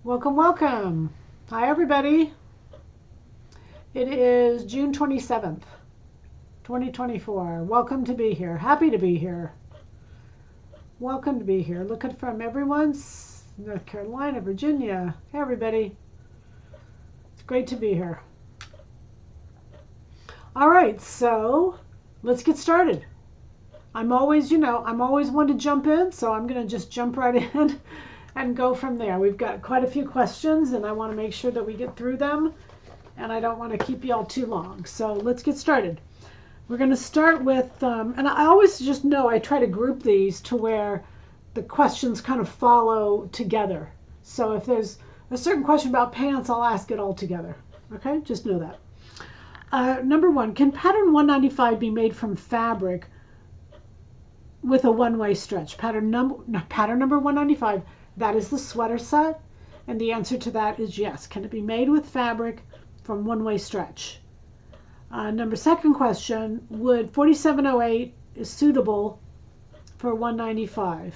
Welcome, welcome. Hi, everybody. It is June 27th, 2024. Welcome to be here. Happy to be here. Welcome to be here. Looking from everyone's North Carolina, Virginia. Hey, everybody. It's great to be here. All right, so let's get started. I'm always one to jump in, so I'm going to just jump right in and go from there. We've got quite a few questions, and I want to make sure that we get through them, and I don't want to keep y'all too long. So let's get started. We're going to start with, and I always just know I try to group these to where the questions kind of follow together. So if there's a certain question about pants, I'll ask it all together. Okay, just know that. Number one, can pattern 195 be made from fabric with a one-way stretch? Pattern number 195. That is the sweater set, and the answer to that is yes. Can it be made with fabric from one-way stretch? Second question, would 4708 is suitable for 195?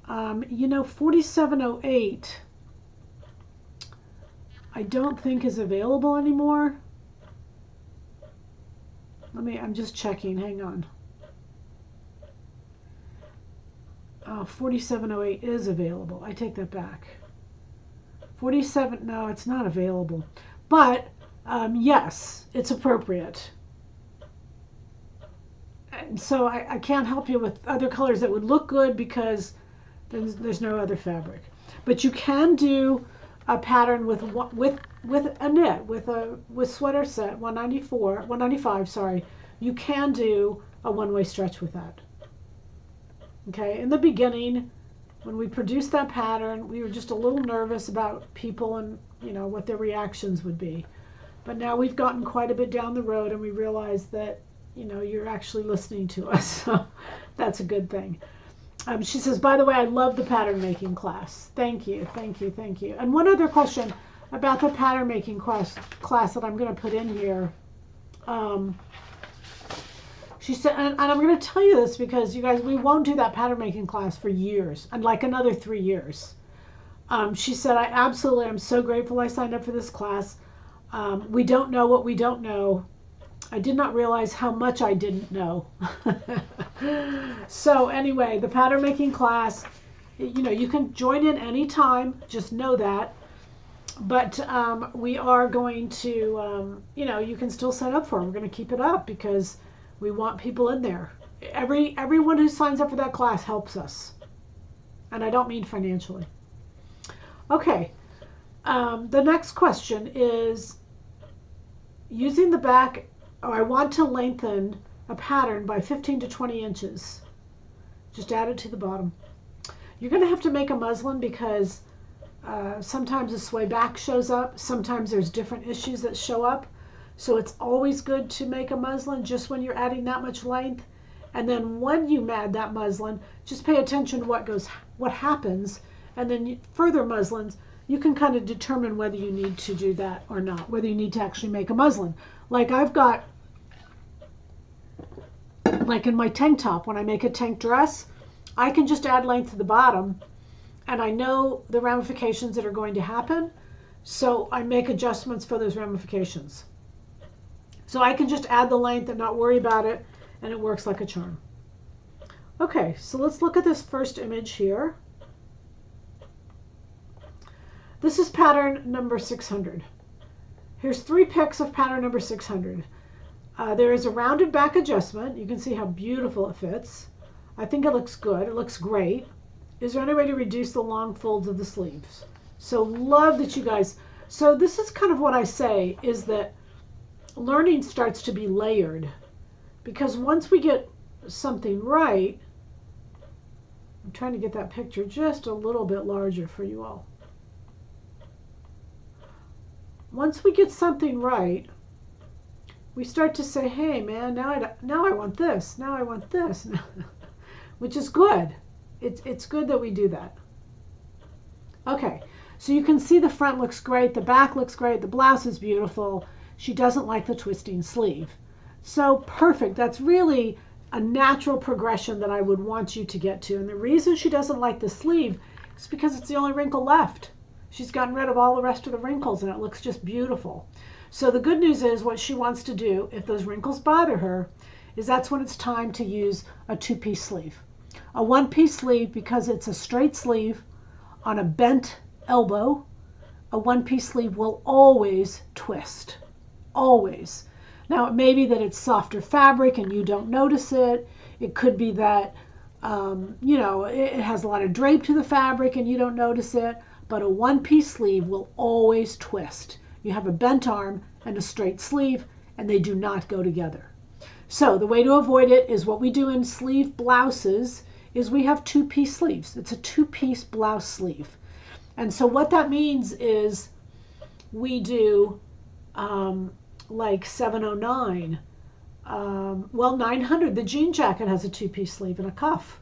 4708 I don't think is available anymore. I'm just checking, hang on. 4708 is available. I take that back. 47, no, it's not available. But yes, it's appropriate. And so I can't help you with other colors that would look good because there's no other fabric. But you can do a pattern with a knit, with sweater set 195, sorry. You can do a one-way stretch with that. Okay, in the beginning, when we produced that pattern, we were just a little nervous about people and, what their reactions would be. But now we've gotten quite a bit down the road and we realize that, you're actually listening to us. So that's a good thing. She says, by the way, I love the pattern making class. Thank you, thank you, thank you. And one other question about the pattern making class that I'm going to put in here. She said, and I'm going to tell you this because you guys, we won't do that pattern making class for years, and like another 3 years. She said, I absolutely am so grateful I signed up for this class. We don't know what we don't know. I did not realize how much I didn't know. So anyway, the pattern making class, you can join in anytime, just know that. But we are going to, you can still sign up for it. We're going to keep it up because we want people in there. Everyone who signs up for that class helps us. And I don't mean financially. Okay. The next question is, using the back, I want to lengthen a pattern by 15 to 20 inches. Just add it to the bottom. You're going to have to make a muslin because sometimes a sway back shows up. Sometimes there's different issues that show up. So it's always good to make a muslin just when you're adding that much length. And then when you add that muslin, just pay attention to what happens. And then further muslins, you can kind of determine whether you need to do that or not, whether you need to actually make a muslin. Like I've got, like in my tank top, when I make a tank dress, I can just add length to the bottom and I know the ramifications that are going to happen. So I make adjustments for those ramifications. So I can just add the length and not worry about it, and it works like a charm. Okay, so let's look at this first image here. This is pattern number 600. Here's 3 pics of pattern number 600. There is a rounded back adjustment. You can see how beautiful it fits. I think it looks good. It looks great. Is there any way to reduce the long folds of the sleeves? So love that you guys. So this is kind of what I say is that learning starts to be layered, because once we get something right, I'm trying to get that picture just a little bit larger for you all. Once we get something right, we start to say, hey man, now I want this, now I want this, which is good. It's good that we do that. Okay, so you can see the front looks great, the back looks great, the blouse is beautiful. She doesn't like the twisting sleeve. So perfect. That's really a natural progression that I would want you to get to. And the reason she doesn't like the sleeve is because it's the only wrinkle left. She's gotten rid of all the rest of the wrinkles and it looks just beautiful. So the good news is what she wants to do, if those wrinkles bother her, is that's when it's time to use a two-piece sleeve. A one-piece sleeve, because it's a straight sleeve on a bent elbow, a one-piece sleeve will always twist. Always. Now, it may be that it's softer fabric and you don't notice it. It could be that, it has a lot of drape to the fabric and you don't notice it. But a one-piece sleeve will always twist. You have a bent arm and a straight sleeve, and they do not go together. So the way to avoid it is what we do in sleeve blouses is we have two-piece sleeves. It's a two-piece blouse sleeve. And so what that means is we do like 709, 900, the jean jacket has a two-piece sleeve and a cuff.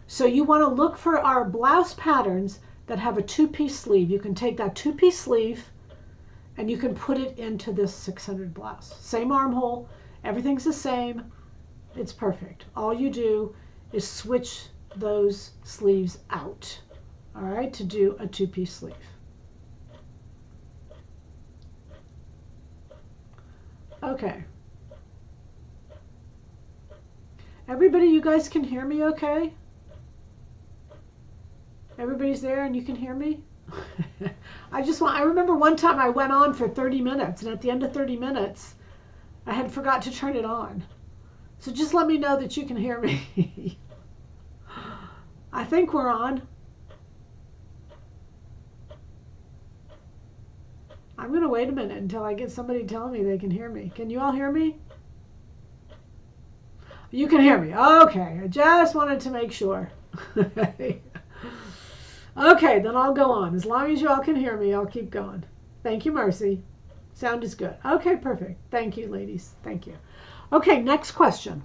So you want to look for our blouse patterns that have a two-piece sleeve. You can take that two-piece sleeve and you can put it into this 600 blouse. Same armhole, everything's the same. It's perfect. All you do is switch those sleeves out, all right, to do a two-piece sleeve. Okay. Everybody, you guys can hear me okay? Everybody's there and you can hear me? I remember one time I went on for 30 minutes and at the end of 30 minutes, I had forgot to turn it on. So just let me know that you can hear me. I think we're on. I'm going to wait a minute until I get somebody telling me they can hear me. Can you all hear me? You can hear me. Okay, I just wanted to make sure. Okay, then I'll go on. As long as you all can hear me, I'll keep going. Thank you, Mercy. Sound is good. Okay, perfect. Thank you, ladies. Thank you. Okay, next question.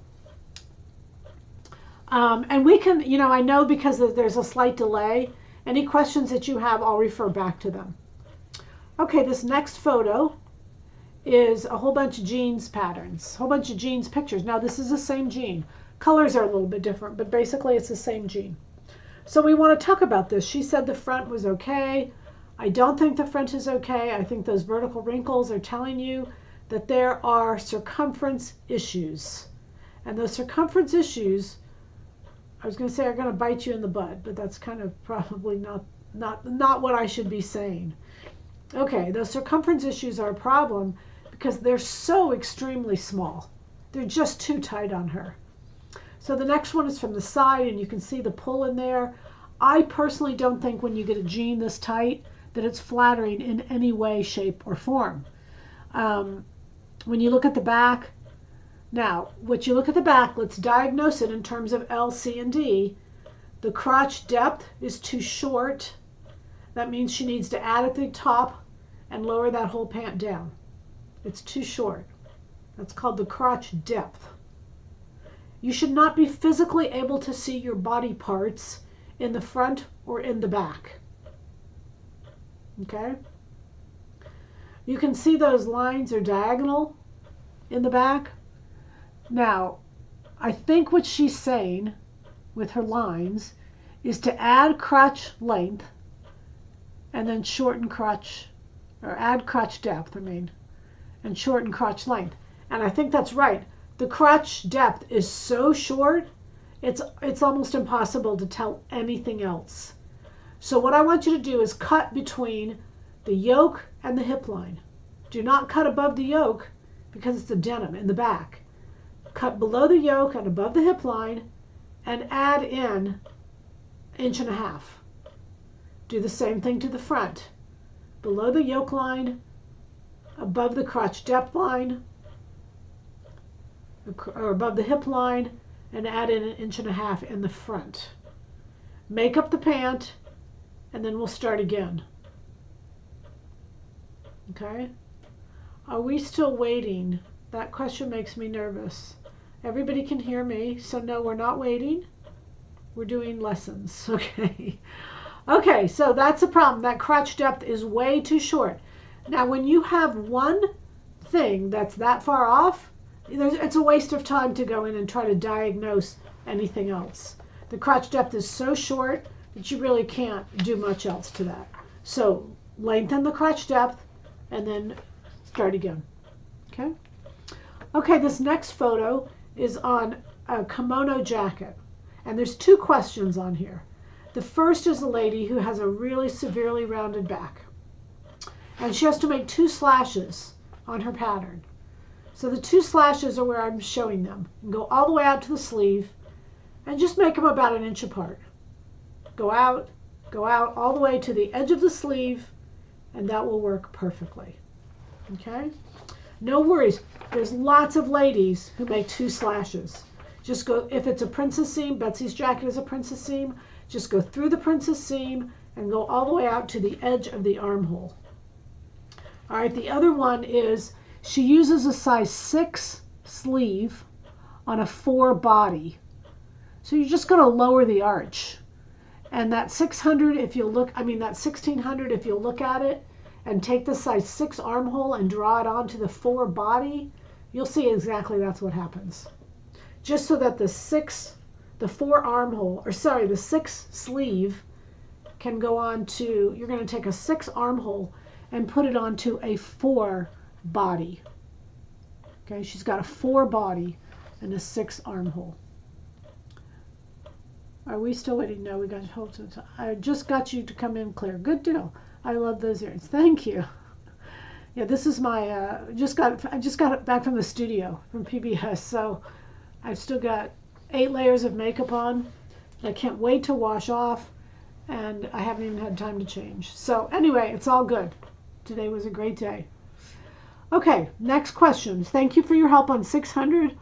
And we can, I know because there's a slight delay, any questions that you have, I'll refer back to them. Okay, this next photo is a whole bunch of jeans patterns, a whole bunch of jeans pictures. Now, this is the same jean. Colors are a little bit different, but basically it's the same jean. So we want to talk about this. She said the front was okay. I don't think the front is okay. I think those vertical wrinkles are telling you that there are circumference issues. And those circumference issues, I was going to say are going to bite you in the butt, but that's kind of probably not what I should be saying. Okay, those circumference issues are a problem because they're so extremely small. They're just too tight on her. So the next one is from the side, and you can see the pull in there. I personally don't think when you get a jean this tight that it's flattering in any way, shape, or form. When you look at the back, now, what you look at the back, let's diagnose it in terms of L, C, and D. The crotch depth is too short. That means she needs to add at the top and lower that whole pant down. It's too short. That's called the crotch depth. You should not be physically able to see your body parts in the front or in the back. Okay? You can see those lines are diagonal in the back. Now, I think what she's saying with her lines is to add crotch length and then shorten crotch, or add crotch depth, and shorten crotch length. And I think that's right. The crotch depth is so short, it's almost impossible to tell anything else. So what I want you to do is cut between the yoke and the hip line. Do not cut above the yoke because it's a denim in the back. Cut below the yoke and above the hip line and add in 1.5 inches. Do the same thing to the front. Below the yoke line, above the crotch depth line, or above the hip line, and add in 1.5 inches in the front. Make up the pant, and then we'll start again. Okay? Are we still waiting? That question makes me nervous. Everybody can hear me, so no, we're not waiting. We're doing lessons, okay? Okay, so that's a problem. That crotch depth is way too short. Now, when you have one thing that's that far off, it's a waste of time to go in and try to diagnose anything else. The crotch depth is so short that you really can't do much else to that. So lengthen the crotch depth, and then start again. Okay? Okay, this next photo is on a kimono jacket. And there's two questions on here. The first is a lady who has a really severely rounded back. And she has to make 2 slashes on her pattern. So the 2 slashes are where I'm showing them. You can go all the way out to the sleeve and just make them about 1 inch apart. Go out all the way to the edge of the sleeve, and that will work perfectly. Okay? No worries. There's lots of ladies who make 2 slashes. Just go, if it's a princess seam, Betsy's jacket is a princess seam, just go through the princess seam and go all the way out to the edge of the armhole. All right, the other one is she uses a size 6 sleeve on a 4 body. So you're just going to lower the arch. And that 600, if you look, that 1600, if you look at it and take the size 6 armhole and draw it onto the 4 body, you'll see exactly that's what happens. Just so that the 6 sleeve can go on to, you're going to take a 6 armhole and put it onto a 4 body. Okay, she's got a 4 body and a 6 armhole. Are we still waiting? No, we got to hold to. I just got you to come in clear. Good deal. I love those earrings. Thank you. Yeah, this is my. I just got it back from the studio from PBS, so I've still got 8 layers of makeup on. I can't wait to wash off, and I haven't even had time to change. So anyway, it's all good. Today was a great day. Okay, next question. Thank you for your help on 600.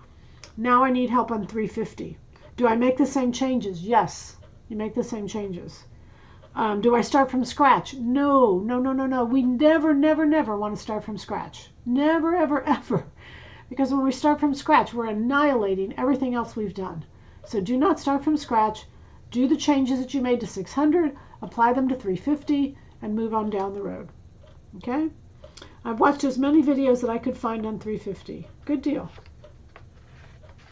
Now I need help on 350. Do I make the same changes? Yes, you make the same changes. Do I start from scratch? No. We never want to start from scratch. Never, ever. Because when we start from scratch, we're annihilating everything else we've done. So do not start from scratch. Do the changes that you made to 600, apply them to 350, and move on down the road. Okay? I've watched as many videos that I could find on 350. Good deal.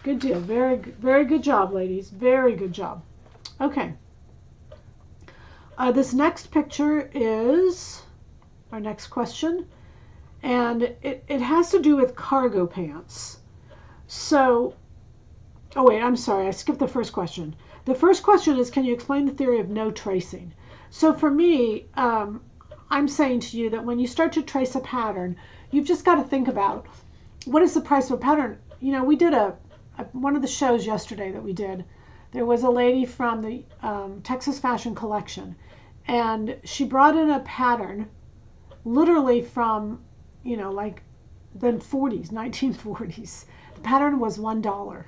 Good deal. Very, very good job, ladies. Very good job. Okay. This next picture is our next question, and it has to do with cargo pants. So, oh wait, I'm sorry, I skipped the first question. The first question is, can you explain the theory of no tracing? So for me, I'm saying to you that when you start to trace a pattern, you've just got to think about what is the price of a pattern. You know, we did one of the shows yesterday that we did. There was a lady from the Texas Fashion Collection, and she brought in a pattern literally from, like the 1940s. The pattern was $1.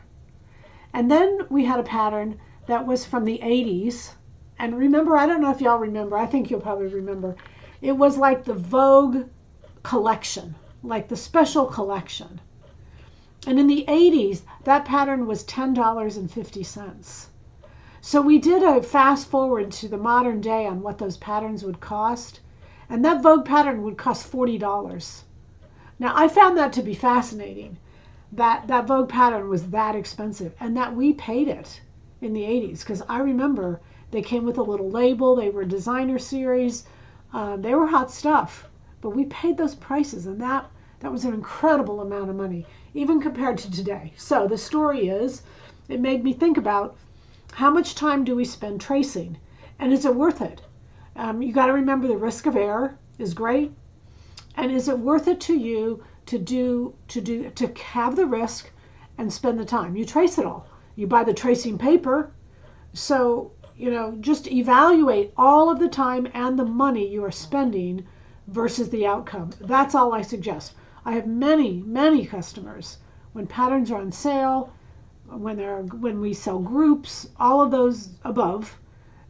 And then we had a pattern that was from the 80s. And remember, I don't know if y'all remember, I think you'll probably remember, it was like the Vogue collection, like the special collection. And in the 80s, that pattern was $10.50. So we did a fast forward to the modern day on what those patterns would cost. And that Vogue pattern would cost $40. Now, I found that to be fascinating, that Vogue pattern was that expensive and that we paid it in the 80s. Because I remember they came with a little label. They were designer series. They were hot stuff. But we paid those prices, and that was an incredible amount of money, even compared to today. So the story is, it made me think about how much time do we spend tracing, and is it worth it? You got to remember the risk of error is great, and is it worth it to you to have the risk and spend the time? You trace it all. You buy the tracing paper, so just evaluate all of the time and the money you are spending versus the outcome. That's all I suggest. I have many customers, when patterns are on sale, when we sell groups, all of those above,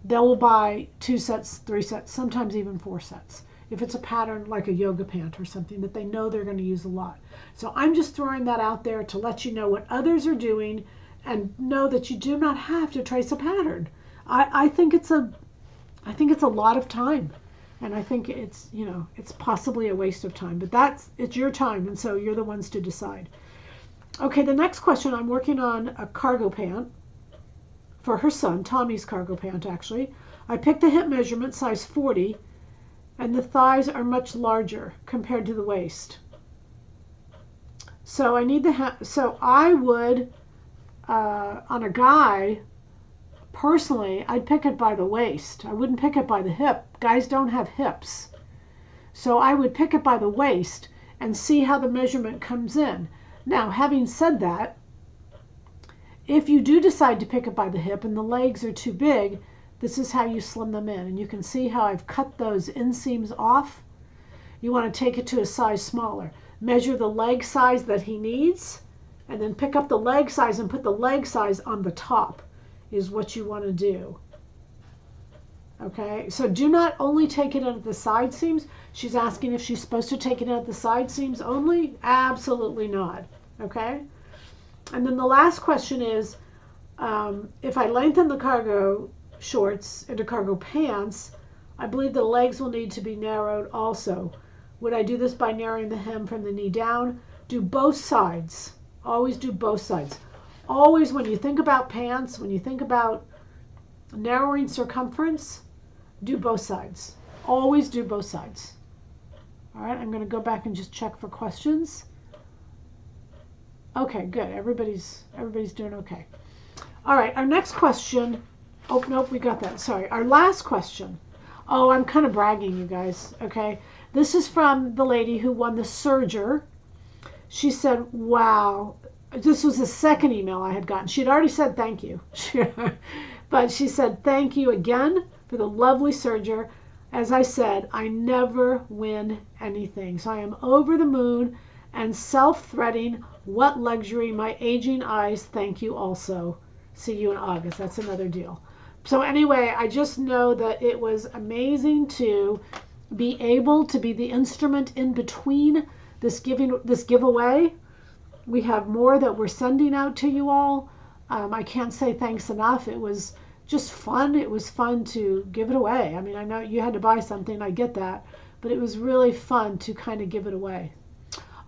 they will buy 2 sets, 3 sets, sometimes even 4 sets. If it's a pattern like a yoga pant or something that they know they're going to use a lot. So I'm just throwing that out there to let you know what others are doing, and know that you do not have to trace a pattern. I think it's a lot of time, and I think it's it's possibly a waste of time. But it's your time, and so you're the ones to decide. Okay, the next question, I'm working on a cargo pant for her son, Tommy's cargo pant actually. I picked the hip measurement, size 40, and the thighs are much larger compared to the waist. So I need the so I would on a guy personally, I'd pick it by the waist. I wouldn't pick it by the hip. Guys don't have hips. So I would pick it by the waist and see how the measurement comes in. Now, having said that, if you do decide to pick it by the hip and the legs are too big, this is how you slim them in. And you can see how I've cut those inseams off. You want to take it to a size smaller. Measure the leg size that he needs, and then pick up the leg size and put the leg size on the top is what you want to do. Okay, so do not only take it in at the side seams. She's asking if she's supposed to take it in at the side seams only. Absolutely not. Okay, and then the last question is, if I lengthen the cargo shorts into cargo pants, I believe the legs will need to be narrowed also. Would I do this by narrowing the hem from the knee down? Do both sides. Always do both sides. Always, when you think about pants, when you think about narrowing circumference, do both sides. Always do both sides. All right, I'm going to go back and just check for questions. Okay, good. Everybody's doing okay. All right, our next question. Oh, nope, we got that. Sorry. Our last question. Oh, I'm kind of bragging, you guys. Okay. This is from the lady who won the serger. She said, wow. This was the second email I had gotten. She had already said thank you. But she said, thank you again for the lovely serger. As I said, I never win anything. So I am over the moon and self-threading. What luxury, my aging eyes. Thank you also. See you in August. That's another deal. So anyway, I just know that it was amazing to be able to be the instrument in between this giveaway. We have more that we're sending out to you all. I can't say thanks enough. It was just fun. It was fun to give it away. I mean, I know you had to buy something. I get that. But it was really fun to kind of give it away.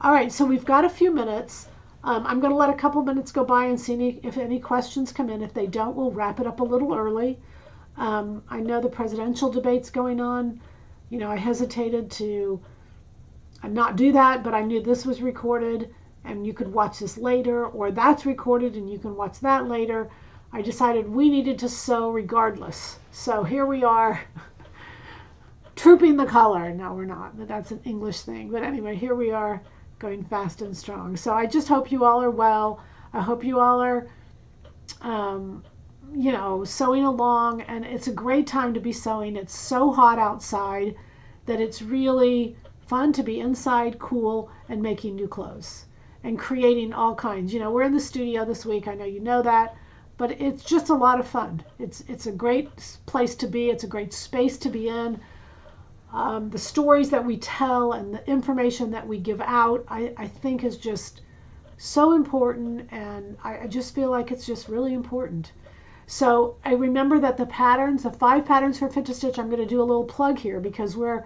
All right, so we've got a few minutes. I'm going to let a couple minutes go by and see if any questions come in. If they don't, we'll wrap it up a little early. I know the presidential debate's going on. You know, I hesitated to not do that, but I knew this was recorded and you could watch this later, or that's recorded and you can watch that later. I decided we needed to sew regardless. So here we are, trooping the color. No, we're not. That's an English thing. But anyway, here we are going fast and strong. So I just hope you all are well. I hope you all are, you know, sewing along. And it's a great time to be sewing. It's so hot outside that it's really fun to be inside, cool, and making new clothes and creating all kinds. You know, we're in the studio this week. I know you know that. But it's just a lot of fun. It's a great place to be. It's a great space to be in. The stories that we tell and the information that we give out, I think is just so important, and I just feel like it's just really important. So I remember that the patterns, the 5 patterns for Fit to Stitch, I'm going to do a little plug here because we're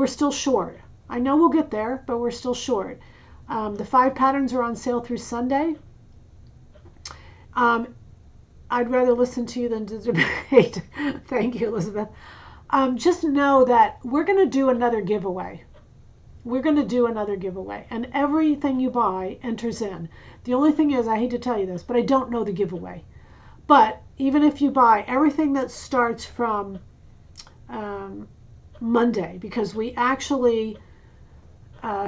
still short. I know we'll get there, but we're still short. The 5 patterns are on sale through Sunday. I'd rather listen to you than to debate. Thank you, Elizabeth. Just know that we're going to do another giveaway. We're going to do another giveaway. And everything you buy enters in. The only thing is, I hate to tell you this, but I don't know the giveaway. But even if you buy everything that starts from Monday, because we actually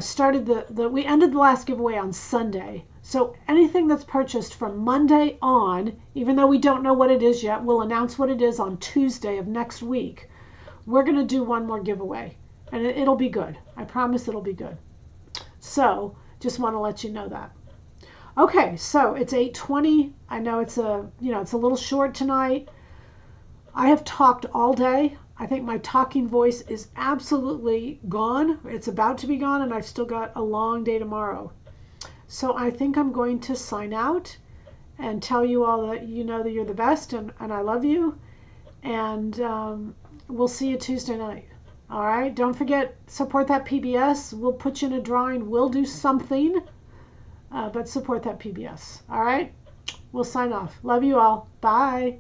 started we ended the last giveaway on Sunday. So anything that's purchased from Monday on, even though we don't know what it is yet, we'll announce what it is on Tuesday of next week. We're going to do one more giveaway, and it'll be good. I promise it'll be good. So just want to let you know that. Okay, so it's 8:20. I know it's a little short tonight. I have talked all day. I think my talking voice is absolutely gone. It's about to be gone, and I've still got a long day tomorrow. So I think I'm going to sign out and tell you all that you know that you're the best, and I love you. And we'll see you Tuesday night. All right? Don't forget, support that PBS. We'll put you in a drawing. We'll do something, but support that PBS. All right? We'll sign off. Love you all. Bye.